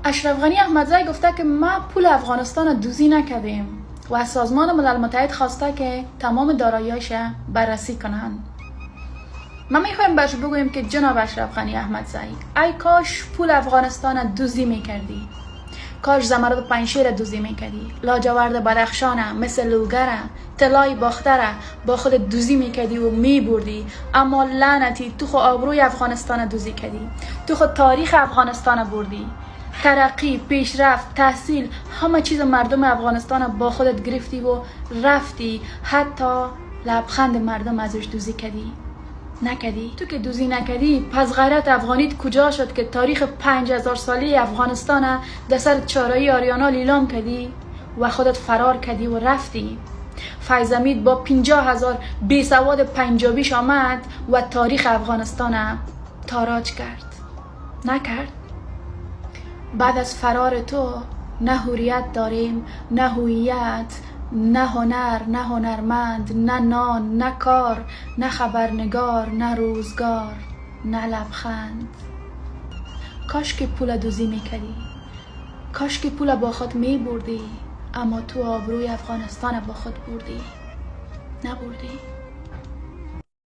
اشرف غنی احمدزی گفته که ما پول افغانستان دوزی نکردیم و از سازمان ملل متحد خواسته که تمام دارایی‌هاش بررسی کنند. ما میخوایم برش بگوییم که جناب اشرف غنی احمدزی، ای کاش پول افغانستان دوزی میکردی، کاش زمرد پنشیر دوزی میکردی، لاجورد بدخشانه مثل لوگره، طلای باختره با خود دوزی میکردی و میبردی. اما لعنتی تو خود آبروی افغانستان دوزی کردی، تو خود تاریخ افغانستان بردی، ترقی، پیشرفت، تحصیل، همه چیز مردم افغانستان با خودت گرفتی و رفتی، حتی لبخند مردم ازش دوزی کردی. نکدی؟ تو که دوزی نکدی، پس غیرت افغانیت کجا شد که تاریخ 5000 سالی افغانستان در سر چارایی آریانا لیلام کدی و خودت فرار کدی و رفتی؟ فیض‌حمید با 50000 بیسواد پنجابیش آمد و تاریخ افغانستان تاراج کرد. نکرد؟ بعد از فرار تو نه هویت داریم، نه هویت، نه هنر، نه هنرمند، نه نان، نه کار، نه خبرنگار، نه روزگار، نه لبخند. کاش که پول دوزی میکردی، کاش که پول با خود میبردی، اما تو آبروی افغانستان با خود بردی. نبردی.